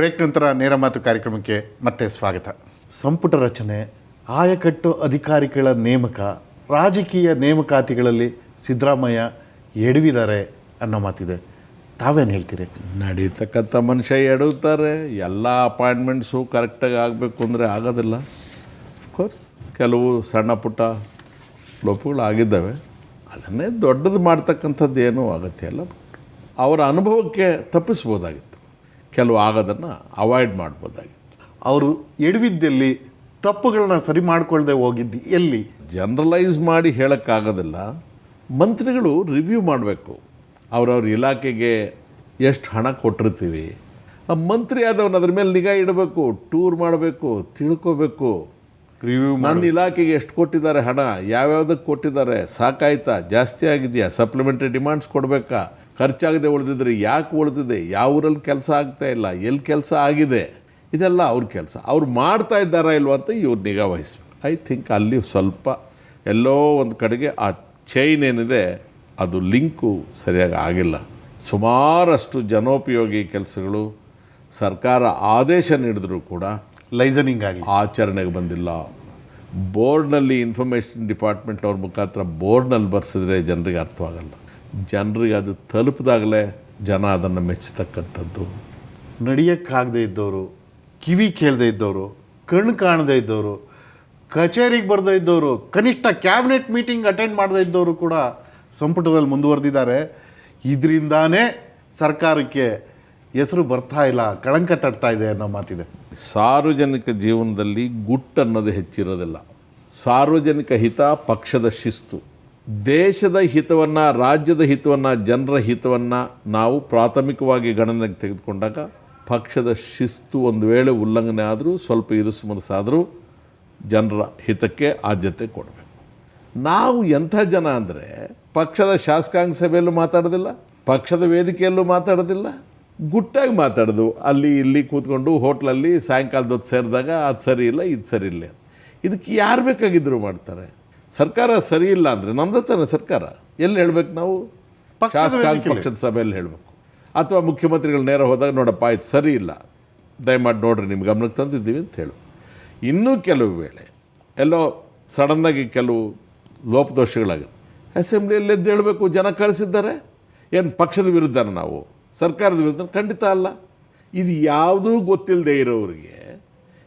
Break ನಂತರ ನೇರ ಮಾತು ಕಾರ್ಯಕ್ರಮಕ್ಕೆ ಮತ್ತೆ ಸ್ವಾಗತ. ಸಂಪುಟ ರಚನೆ, ಆಯಕಟ್ಟು ಅಧಿಕಾರಿಗಳ ನೇಮಕ, ರಾಜಕೀಯ ನೇಮಕಾತಿಗಳಲ್ಲಿ ಸಿದ್ದರಾಮಯ್ಯ ಎಡವಿದ್ದಾರೆ ಅನ್ನೋ ಮಾತಿದೆ. ತಾವೇನು ಹೇಳ್ತೀರಿ? ನಡೀತಕ್ಕಂಥ ಮನುಷ್ಯ ಎಡುತ್ತಾರೆ. ಎಲ್ಲ ಅಪಾಯಿಂಟ್ಮೆಂಟ್ಸು ಕರೆಕ್ಟಾಗಿ ಆಗಬೇಕು ಅಂದರೆ ಆಗೋದಿಲ್ಲ. ಅಫ್ಕೋರ್ಸ್ ಕೆಲವು ಸಣ್ಣ ಪುಟ್ಟ ಲೋಪಗಳು ಆಗಿದ್ದಾವೆ. ಅದನ್ನೇ ದೊಡ್ಡದು ಮಾಡ್ತಕ್ಕಂಥದ್ದು ಏನೂ ಅಗತ್ಯ ಇಲ್ಲ. ಅವರ ಅನುಭವಕ್ಕೆ ತಪ್ಪಿಸ್ಬೋದಾಗಿತ್ತು, ಕೆಲವು ಆಗೋದನ್ನು ಅವಾಯ್ಡ್ ಮಾಡ್ಬೋದಾಗಿತ್ತು. ಅವರು ಎಡವಿದ್ದಲ್ಲಿ, ತಪ್ಪುಗಳನ್ನ ಸರಿ ಮಾಡ್ಕೊಳ್ದೆ ಹೋಗಿದ್ದು ಎಲ್ಲಿ? ಜನರಲೈಸ್ ಮಾಡಿ ಹೇಳೋಕ್ಕಾಗೋದಿಲ್ಲ. ಮಂತ್ರಿಗಳು ರಿವ್ಯೂ ಮಾಡಬೇಕು. ಅವ್ರವ್ರ ಇಲಾಖೆಗೆ ಎಷ್ಟು ಹಣ ಕೊಟ್ಟಿರ್ತೀವಿ, ಆ ಮಂತ್ರಿ ಆದವನು ಅದ್ರ ಮೇಲೆ ನಿಗಾ ಇಡಬೇಕು, ಟೂರ್ ಮಾಡಬೇಕು, ತಿಳ್ಕೋಬೇಕು. ರಿವ್ಯೂ ನನ್ನ ಇಲಾಖೆಗೆ ಎಷ್ಟು ಕೊಟ್ಟಿದ್ದಾರೆ ಹಣ, ಯಾವ್ಯಾವುದಕ್ಕೆ ಕೊಟ್ಟಿದ್ದಾರೆ, ಸಾಕಾಯ್ತಾ, ಜಾಸ್ತಿ ಆಗಿದೆಯಾ, ಸಪ್ಲಿಮೆಂಟ್ರಿ ಡಿಮಾಂಡ್ಸ್ ಕೊಡಬೇಕಾ, ಖರ್ಚಾಗದೆ ಉಳಿದಿದ್ರೆ ಯಾಕೆ ಉಳಿದಿದೆ, ಯಾವ ಊರಲ್ಲಿ ಕೆಲಸ ಆಗ್ತಾ ಇಲ್ಲ, ಎಲ್ಲಿ ಕೆಲಸ ಆಗಿದೆ, ಇದೆಲ್ಲ ಅವ್ರ ಕೆಲಸ. ಅವ್ರು ಮಾಡ್ತಾ ಇದ್ದಾರಾ ಇಲ್ವ ಅಂತ ಇವ್ರು ನಿಗಾ ವಹಿಸ್ಬೇಕು. ಐ ಥಿಂಕ್ ಅಲ್ಲಿ ಸ್ವಲ್ಪ ಎಲ್ಲೋ ಒಂದು ಕಡೆಗೆ ಆ ಚೈನ್ ಏನಿದೆ ಅದು ಲಿಂಕು ಸರಿಯಾಗಿ ಆಗಿಲ್ಲ. ಸುಮಾರಷ್ಟು ಜನೋಪಯೋಗಿ ಕೆಲಸಗಳು ಸರ್ಕಾರ ಆದೇಶ ನೀಡಿದ್ರೂ ಕೂಡ ಲೈಸನಿಂಗ್ ಆಗಿ ಆಚರಣೆಗೆ ಬಂದಿಲ್ಲ. ಬೋರ್ಡ್ನಲ್ಲಿ ಇನ್ಫಾರ್ಮೇಷನ್ ಡಿಪಾರ್ಟ್ಮೆಂಟ್ ಅವ್ರ ಮುಖಾಂತರ ಬೋರ್ಡ್ನಲ್ಲಿ ಬರ್ಸಿದ್ರೆ ಜನರಿಗೆ ಅರ್ಥವಾಗಲ್ಲ. ಜನರಿಗೆ ಅದು ತಲುಪಿದಾಗಲೇ ಜನ ಅದನ್ನು ಮೆಚ್ಚತಕ್ಕಂಥದ್ದು. ನಡೆಯೋಕ್ಕಾಗದೇ ಇದ್ದವರು, ಕಿವಿ ಕೇಳದೇ ಇದ್ದವರು, ಕಣ್ಣು ಕಾಣದೇ ಇದ್ದವರು, ಕಚೇರಿಗೆ ಬರದೇ ಇದ್ದವರು, ಕನಿಷ್ಠ ಕ್ಯಾಬಿನೆಟ್ ಮೀಟಿಂಗ್ ಅಟೆಂಡ್ ಮಾಡದೇ ಇದ್ದವರು ಕೂಡ ಸಂಪುಟದಲ್ಲಿ ಮುಂದುವರೆದಿದ್ದಾರೆ. ಇದರಿಂದಾನೇ ಸರ್ಕಾರಕ್ಕೆ ಹೆಸರು ಬರ್ತಾ ಇಲ್ಲ, ಕಳಂಕ ತಡ್ತಾ ಇದೆ ಅನ್ನೋ ಮಾತಿದೆ. ಸಾರ್ವಜನಿಕ ಜೀವನದಲ್ಲಿ ಗುಟ್ಟು ಅನ್ನೋದು ಹೆಚ್ಚಿರೋದಿಲ್ಲ. ಸಾರ್ವಜನಿಕ ಹಿತ, ಪಕ್ಷದ ಶಿಸ್ತು, ದೇಶದ ಹಿತವನ್ನು, ರಾಜ್ಯದ ಹಿತವನ್ನು, ಜನರ ಹಿತವನ್ನು ನಾವು ಪ್ರಾಥಮಿಕವಾಗಿ ಗಣನೆಗೆ ತೆಗೆದುಕೊಂಡಾಗ ಪಕ್ಷದ ಶಿಸ್ತು ಒಂದು ವೇಳೆ ಉಲ್ಲಂಘನೆ ಆದರೂ, ಸ್ವಲ್ಪ ಇರುಸು ಮನಸ್ಸಾದರೂ ಜನರ ಹಿತಕ್ಕೆ ಆದ್ಯತೆ ಕೊಡಬೇಕು. ನಾವು ಎಂಥ ಜನ ಅಂದರೆ ಪಕ್ಷದ ಶಾಸಕಾಂಗ ಸಭೆಯಲ್ಲೂ ಮಾತಾಡೋದಿಲ್ಲ, ಪಕ್ಷದ ವೇದಿಕೆಯಲ್ಲೂ ಮಾತಾಡೋದಿಲ್ಲ, ಗುಟ್ಟಾಗಿ ಮಾತಾಡೋದು. ಅಲ್ಲಿ ಇಲ್ಲಿ ಕೂತ್ಕೊಂಡು ಹೋಟ್ಲಲ್ಲಿ ಸಾಯಂಕಾಲದ ಹೊತ್ತು ಸೇರಿದಾಗ ಅದು ಸರಿ ಇಲ್ಲ, ಇದು ಸರಿ ಇಲ್ಲ. ಇದಕ್ಕೆ ಯಾರು ಬೇಕಾಗಿದ್ದರೂ ಮಾಡ್ತಾರೆ. ಸರ್ಕಾರ ಸರಿ ಇಲ್ಲ ಅಂದರೆ ನಮ್ದು ತಾನೆ ಸರ್ಕಾರ. ಎಲ್ಲಿ ಹೇಳ್ಬೇಕು ನಾವು? ಶಾಸಕಾಂಗ ಪಕ್ಷದ ಸಭೆಯಲ್ಲಿ ಹೇಳಬೇಕು. ಅಥವಾ ಮುಖ್ಯಮಂತ್ರಿಗಳು ನೇರ ಹೋದಾಗ, ನೋಡಪ್ಪ ಇದು ಸರಿ ಇಲ್ಲ, ದಯಮಾಡಿ ನೋಡ್ರಿ, ನಿಮ್ಮ ಗಮನಕ್ಕೆ ತಂದಿದ್ದೀವಿ ಅಂತ ಹೇಳು. ಇನ್ನೂ ಕೆಲವು ವೇಳೆ ಎಲ್ಲೋ ಸಡನ್ನಾಗಿ ಕೆಲವು ಲೋಪದೋಷಗಳಾಗುತ್ತೆ. ಅಸೆಂಬ್ಲಿಯಲ್ಲಿ ಎದ್ದು ಹೇಳಬೇಕು, ಜನ ಕಳಿಸಿದ್ದಾರೆ. ಏನು ಪಕ್ಷದ ವಿರುದ್ಧನ ನಾವು, ಸರ್ಕಾರದ ವಿರುದ್ಧ? ಖಂಡಿತ ಅಲ್ಲ. ಇದು ಯಾವುದೂ ಗೊತ್ತಿಲ್ಲದೆ ಇರೋರಿಗೆ,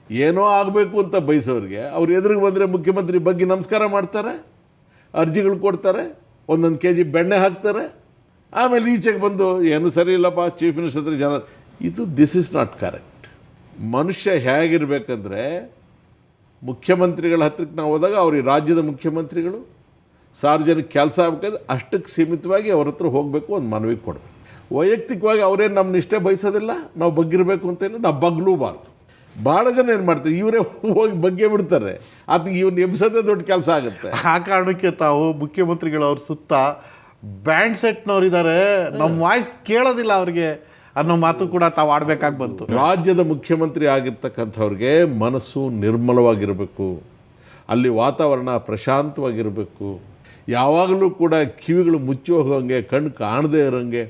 ಏನೋ ಆಗಬೇಕು ಅಂತ ಬಯಸೋರಿಗೆ ಅವ್ರು ಎದುರಿಗೆ ಬಂದರೆ ಮುಖ್ಯಮಂತ್ರಿ ಬಗ್ಗೆ ನಮಸ್ಕಾರ ಮಾಡ್ತಾರೆ, ಅರ್ಜಿಗಳು ಕೊಡ್ತಾರೆ, ಒಂದೊಂದು ಕೆಜಿ ಬೆಣ್ಣೆ ಹಾಕ್ತಾರೆ, ಆಮೇಲೆ ಈಚೆಗೆ ಬಂದು ಏನು ಸರಿ ಇಲ್ಲಪ್ಪ ಚೀಫ್ ಮಿನಿಸ್ಟರ್ ಹತ್ರ ಜನ. This is not correct. ಮನುಷ್ಯ ಹೇಗಿರಬೇಕಂದ್ರೆ, ಮುಖ್ಯಮಂತ್ರಿಗಳ ಹತ್ರಕ್ಕೆ ನಾವು ಹೋದಾಗ ಅವ್ರಿಗೆ ರಾಜ್ಯದ ಮುಖ್ಯಮಂತ್ರಿಗಳು ಸಾರ್ವಜನಿಕ ಕೆಲಸ ಆಗಬೇಕಾದ್ರೆ ಅಷ್ಟಕ್ಕೆ ಸೀಮಿತವಾಗಿ ಅವ್ರ ಹತ್ರ ಹೋಗಬೇಕು, ಒಂದು ಮನವಿ ಕೊಡಬೇಕು. ವೈಯಕ್ತಿಕವಾಗಿ ಅವರೇನು ನಮ್ಮ ನಿಷ್ಠೆ ಬಯಸೋದಿಲ್ಲ, ನಾವು ಬಗ್ಗಿರಬೇಕು ಅಂತ ಇಲ್ಲ, ನಾವು ಬಗ್ಲೂಬಾರ್ದು. ಭಾಳ ಜನ ಏನು ಮಾಡ್ತಾರೆ, ಇವರೇ ಹೋಗಿ ಬಗ್ಗೆ ಬಿಡ್ತಾರೆ. ಅದಕ್ಕೆ ಇವ್ನು ಎಬ್ಸೋದೇ ದೊಡ್ಡ ಕೆಲಸ ಆಗುತ್ತೆ. ಆ ಕಾರಣಕ್ಕೆ ತಾವು ಮುಖ್ಯಮಂತ್ರಿಗಳವ್ರ ಸುತ್ತ ಬ್ಯಾಂಡ್ ಸೆಟ್ನವ್ರಿದ್ದಾರೆ, ನಮ್ಮ ವಾಯ್ಸ್ ಕೇಳೋದಿಲ್ಲ ಅವ್ರಿಗೆ ಅನ್ನೋ ಮಾತು ಕೂಡ ತಾವು ಆಡಬೇಕಾಗಿ ಬಂತು. ರಾಜ್ಯದ ಮುಖ್ಯಮಂತ್ರಿ ಆಗಿರ್ತಕ್ಕಂಥವ್ರಿಗೆ ಮನಸ್ಸು ನಿರ್ಮಲವಾಗಿರಬೇಕು, ಅಲ್ಲಿ ವಾತಾವರಣ ಪ್ರಶಾಂತವಾಗಿರಬೇಕು. ಯಾವಾಗಲೂ ಕೂಡ ಕಿವಿಗಳು ಮುಚ್ಚಿ ಹೋಗೋಂಗೆ, ಕಣ್ಣು ಕಾಣದೇ ಇರೋಂಗೆ,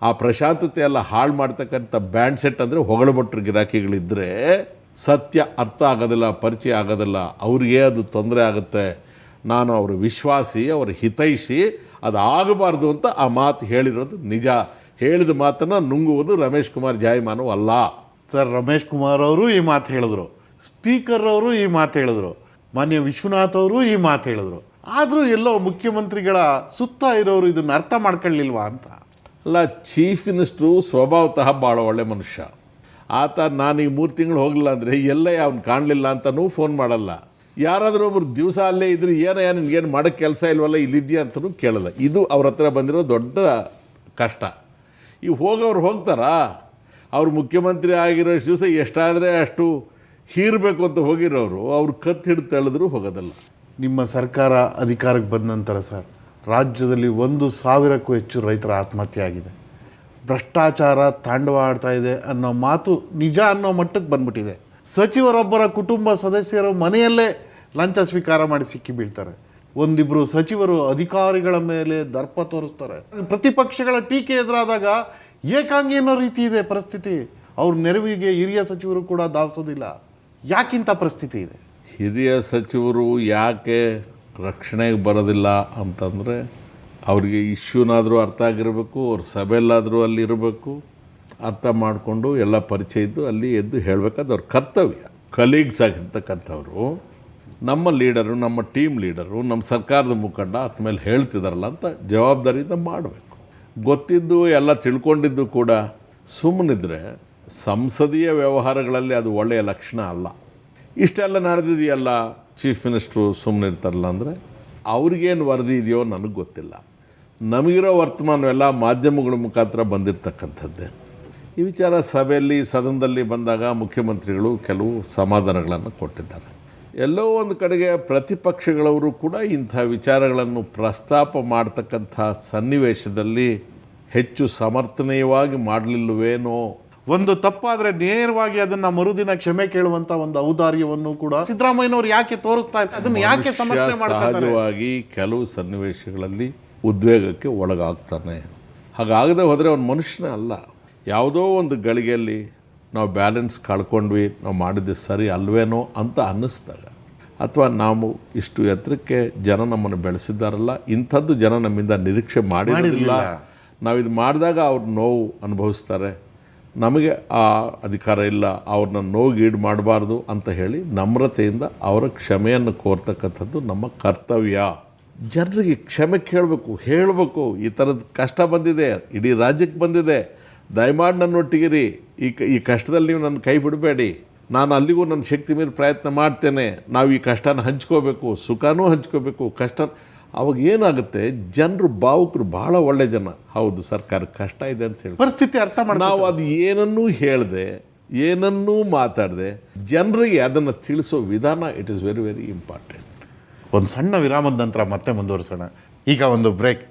ಆ ಪ್ರಶಾಂತತೆ ಎಲ್ಲ ಹಾಳು ಮಾಡ್ತಕ್ಕಂಥ ಬ್ಯಾಂಡ್ ಸೆಟ್ ಅಂದರೆ ಹೊಗಳಭಟ್ರು ಗಿರಾಕಿಗಳಿದ್ದರೆ ಸತ್ಯ ಅರ್ಥ ಆಗೋದಿಲ್ಲ, ಪರಿಚಯ ಆಗೋದಿಲ್ಲ, ಅವ್ರಿಗೆ ಅದು ತೊಂದರೆ ಆಗುತ್ತೆ. ನಾನು ಅವರ ವಿಶ್ವಾಸಿ, ಅವರ ಹಿತೈಷಿ, ಅದು ಆಗಬಾರ್ದು ಅಂತ ಆ ಮಾತು ಹೇಳಿರೋದು ನಿಜ. ಹೇಳಿದ ಮಾತನ್ನು ನುಂಗುವುದು ರಮೇಶ್ ಕುಮಾರ್ ಜಾಯಮಾನವೂ ಅಲ್ಲ. ಸರ್, ರಮೇಶ್ ಕುಮಾರ್ ಅವರು ಈ ಮಾತು ಹೇಳಿದ್ರು, ಸ್ಪೀಕರ್ ಅವರು ಈ ಮಾತು ಹೇಳಿದ್ರು, ಮಾನ್ಯ ವಿಶ್ವನಾಥ್ ಅವರು ಈ ಮಾತು ಹೇಳಿದ್ರು. ಆದರೂ ಎಲ್ಲೋ ಮುಖ್ಯಮಂತ್ರಿಗಳ ಸುತ್ತ ಇರೋರು ಇದನ್ನು ಅರ್ಥ ಮಾಡ್ಕೊಳ್ಳಿಲ್ವಾ ಅಂತ. ಅಲ್ಲ, ಚೀಫ್ ಮಿನಿಸ್ಟ್ರು ಸ್ವಭಾವತಃ ಭಾಳ ಒಳ್ಳೆ ಮನುಷ್ಯ. ಆತ ನಾನೀಗ 3 ತಿಂಗಳು ಹೋಗಲಿಲ್ಲ ಅಂದರೆ ಎಲ್ಲೇ ಅವ್ನು ಕಾಣಲಿಲ್ಲ ಅಂತಲೂ ಫೋನ್ ಮಾಡಲ್ಲ. ಯಾರಾದರೂ ಒಬ್ರು ದಿವಸ ಅಲ್ಲೇ ಇದ್ರು, ಏನಯ್ಯ ನಿನಗೇನು ಮಾಡೋಕ್ಕೆ ಕೆಲಸ ಇಲ್ವಲ್ಲ, ಇಲ್ಲಿದೆಯಾ ಅಂತಲೂ ಕೇಳಲ್ಲ. ಇದು ಅವ್ರ ಹತ್ರ ಬಂದಿರೋ ದೊಡ್ಡ ಕಷ್ಟ. ಈ ಹೋಗೋರು ಹೋಗ್ತಾರಾ? ಅವ್ರು ಮುಖ್ಯಮಂತ್ರಿ ಆಗಿರೋ ದಿವಸ ಎಷ್ಟಾದರೆ ಅಷ್ಟು ಹೀರಬೇಕು ಅಂತ ಹೋಗಿರೋರು ಅವ್ರು ಕತ್ತು ಹಿಡಿದು ತಳೆದ್ರೂ ಹೋಗೋದಲ್ಲ. ನಿಮ್ಮ ಸರ್ಕಾರ ಅಧಿಕಾರಕ್ಕೆ ಬಂದ ನಂತರ ಸರ್, ರಾಜ್ಯದಲ್ಲಿ 1,000ಕ್ಕೂ ಹೆಚ್ಚು ರೈತರ ಆತ್ಮಹತ್ಯೆ ಆಗಿದೆ. ಭ್ರಷ್ಟಾಚಾರ ತಾಂಡವ ಆಡ್ತಾ ಇದೆ ಅನ್ನೋ ಮಾತು ನಿಜ ಅನ್ನೋ ಮಟ್ಟಕ್ಕೆ ಬಂದ್ಬಿಟ್ಟಿದೆ. ಸಚಿವರೊಬ್ಬರ ಕುಟುಂಬ ಸದಸ್ಯರು ಮನೆಯಲ್ಲೇ ಲಂಚ ಸ್ವೀಕಾರ ಮಾಡಿ ಸಿಕ್ಕಿ ಬೀಳ್ತಾರೆ. ಒಂದಿಬ್ಬರು ಸಚಿವರು ಅಧಿಕಾರಿಗಳ ಮೇಲೆ ದರ್ಪ ತೋರಿಸ್ತಾರೆ. ಪ್ರತಿಪಕ್ಷಗಳ ಟೀಕೆ ಎದುರಾದಾಗ ಏಕಾಂಗಿ ಅನ್ನೋ ರೀತಿ ಇದೆ ಪರಿಸ್ಥಿತಿ. ಅವ್ರ ನೆರವಿಗೆ ಹಿರಿಯ ಸಚಿವರು ಕೂಡ ಧಾವಿಸೋದಿಲ್ಲ. ಯಾಕಿಂಥ ಪರಿಸ್ಥಿತಿ ಇದೆ? ಹಿರಿಯ ಸಚಿವರು ಯಾಕೆ ರಕ್ಷಣೆಗೆ ಬರೋದಿಲ್ಲ ಅಂತಂದರೆ ಅವ್ರಿಗೆ ಇಶ್ಯೂನಾದರೂ ಅರ್ಥ ಆಗಿರಬೇಕು, ಅವ್ರ ಸಭೆಯಲ್ಲಾದರೂ ಅಲ್ಲಿ ಇರಬೇಕು, ಅರ್ಥ ಮಾಡಿಕೊಂಡು ಎಲ್ಲ ಪರಿಚಯ ಇದ್ದು ಅಲ್ಲಿ ಎದ್ದು ಹೇಳಬೇಕಾದ ಅವ್ರ ಕರ್ತವ್ಯ. ಕಲೀಗ್ಸ್ ಆಗಿರ್ತಕ್ಕಂಥವ್ರು ನಮ್ಮ ಲೀಡರು, ನಮ್ಮ ಟೀಮ್ ಲೀಡರು, ನಮ್ಮ ಸರ್ಕಾರದ ಮುಖಂಡ ಆದ್ಮೇಲೆ ಹೇಳ್ತಿದಾರಲ್ಲ ಅಂತ ಜವಾಬ್ದಾರಿಯಿಂದ ಮಾಡಬೇಕು. ಗೊತ್ತಿದ್ದು ಎಲ್ಲ ತಿಳ್ಕೊಂಡಿದ್ದು ಕೂಡ ಸುಮ್ಮನಿದ್ರೆ ಸಂಸದೀಯ ವ್ಯವಹಾರಗಳಲ್ಲಿ ಅದು ಒಳ್ಳೆಯ ಲಕ್ಷಣ ಅಲ್ಲ. ಇಷ್ಟೆಲ್ಲ ನಡೆದಿದೆಯಲ್ಲ, ಚೀಫ್ ಮಿನಿಸ್ಟ್ರು ಸುಮ್ಮನೆ ಇರ್ತಾರಲ್ಲ ಅಂದರೆ ಅವ್ರಿಗೇನು ವರದಿ ಇದೆಯೋ ನನಗೆ ಗೊತ್ತಿಲ್ಲ. ನಮಗಿರೋ ವರ್ತಮಾನವೆಲ್ಲ ಮಾಧ್ಯಮಗಳ ಮುಖಾಂತರ ಬಂದಿರತಕ್ಕಂಥದ್ದೇ. ಈ ವಿಚಾರ ಸಭೆಯಲ್ಲಿ ಸದನದಲ್ಲಿ ಬಂದಾಗ ಮುಖ್ಯಮಂತ್ರಿಗಳು ಕೆಲವು ಸಮಾಧಾನಗಳನ್ನು ಕೊಟ್ಟಿದ್ದಾರೆ. ಎಲ್ಲೋ ಒಂದು ಕಡೆಗೆ ಪ್ರತಿಪಕ್ಷಗಳವರು ಕೂಡ ಇಂಥ ವಿಚಾರಗಳನ್ನು ಪ್ರಸ್ತಾಪ ಮಾಡ್ತಕ್ಕಂಥ ಸನ್ನಿವೇಶದಲ್ಲಿ ಹೆಚ್ಚು ಸಮರ್ಥನೀಯವಾಗಿ ಮಾಡಲಿಲ್ಲವೇನೋ. ಒಂದು ತಪ್ಪಾದರೆ ನೇರವಾಗಿ ಅದನ್ನು ಮರುದಿನ ಕ್ಷಮೆ ಕೇಳುವಂಥ ಒಂದು ಔದಾರ್ಯವನ್ನು ಕೂಡ ಸಿದ್ದರಾಮಯ್ಯನವರು ಯಾಕೆ ತೋರಿಸ್ತಾ ಇಲ್ಲ? ಅದನ್ನು ಯಾಕೆ ಸಮರ್ಥನೆ ಮಾಡ್ತಾರೆ? ಸಹಜವಾಗಿ ಕೆಲವು ಸನ್ನಿವೇಶಗಳಲ್ಲಿ ಉದ್ವೇಗಕ್ಕೆ ಒಳಗಾಗ್ತಾನೆ. ಹಾಗಾಗದೆ ಹೋದರೆ ಅವನು ಮನುಷ್ಯನೇ ಅಲ್ಲ. ಯಾವುದೋ ಒಂದು ಗಳಿಗೆಯಲ್ಲಿ ನಾವು ಬ್ಯಾಲೆನ್ಸ್ ಕಳ್ಕೊಂಡ್ವಿ, ನಾವು ಮಾಡಿದ್ದು ಸರಿ ಅಲ್ವೇನೋ ಅಂತ ಅನ್ನಿಸ್ದಾಗ, ಅಥವಾ ನಾವು ಇಷ್ಟು ಎತ್ತರಕ್ಕೆ ಜನ ನಮ್ಮನ್ನು ಬೆಳೆಸಿದ್ದಾರಲ್ಲ, ಇಂಥದ್ದು ಜನ ನಮ್ಮಿಂದ ನಿರೀಕ್ಷೆ ಮಾಡಿರಲಿಲ್ಲ, ನಾವಿದು ಮಾಡಿದಾಗ ಅವ್ರು ನೋವು ಅನುಭವಿಸ್ತಾರೆ, ನಮಗೆ ಆ ಅಧಿಕಾರ ಇಲ್ಲ, ಅವ್ರನ್ನ ನೋವಿಗೀಡು ಮಾಡಬಾರ್ದು ಅಂತ ಹೇಳಿ ನಮ್ರತೆಯಿಂದ ಅವರ ಕ್ಷಮೆಯನ್ನು ಕೋರ್ತಕ್ಕಂಥದ್ದು ನಮ್ಮ ಕರ್ತವ್ಯ. ಜನರಿಗೆ ಕ್ಷಮೆ ಕೇಳಬೇಕು, ಹೇಳಬೇಕು, ಈ ಥರದ ಕಷ್ಟ ಬಂದಿದೆ, ಇಡೀ ರಾಜ್ಯಕ್ಕೆ ಬಂದಿದೆ, ದಯಮಾಡಿ ನನ್ನೊಟ್ಟಿಗಿರಿ, ಈ ಕಷ್ಟದಲ್ಲಿ ನೀವು ನನ್ನ ಕೈ ಬಿಡಬೇಡಿ, ನಾನು ಅಲ್ಲಿಗೂ ನನ್ನ ಶಕ್ತಿ ಮೀರಿ ಪ್ರಯತ್ನ ಮಾಡ್ತೇನೆ, ನಾವು ಈ ಕಷ್ಟನ ಹಂಚ್ಕೋಬೇಕು, ಸುಖನೂ ಹಂಚ್ಕೋಬೇಕು, ಕಷ್ಟ. ಅವಾಗ ಏನಾಗುತ್ತೆ, ಜನರು ಭಾವುಕರು, ಭಾಳ ಒಳ್ಳೆ ಜನ, ಹೌದು ಸರ್ಕಾರಕ್ಕೆ ಕಷ್ಟ ಇದೆ ಅಂತ ಹೇಳಿ ಪರಿಸ್ಥಿತಿ ಅರ್ಥ ಮಾಡಿ ನಾವು ಅದು ಏನನ್ನೂ ಹೇಳದೆ, ಏನನ್ನೂ ಮಾತಾಡದೆ ಜನರಿಗೆ ಅದನ್ನು ತಿಳಿಸೋ ವಿಧಾನ it is very very important. ಒಂದು ಸಣ್ಣ ವಿರಾಮದ ನಂತರ ಮತ್ತೆ ಮುಂದುವರಿಸೋಣ. ಈಗ ಒಂದು ಬ್ರೇಕ್.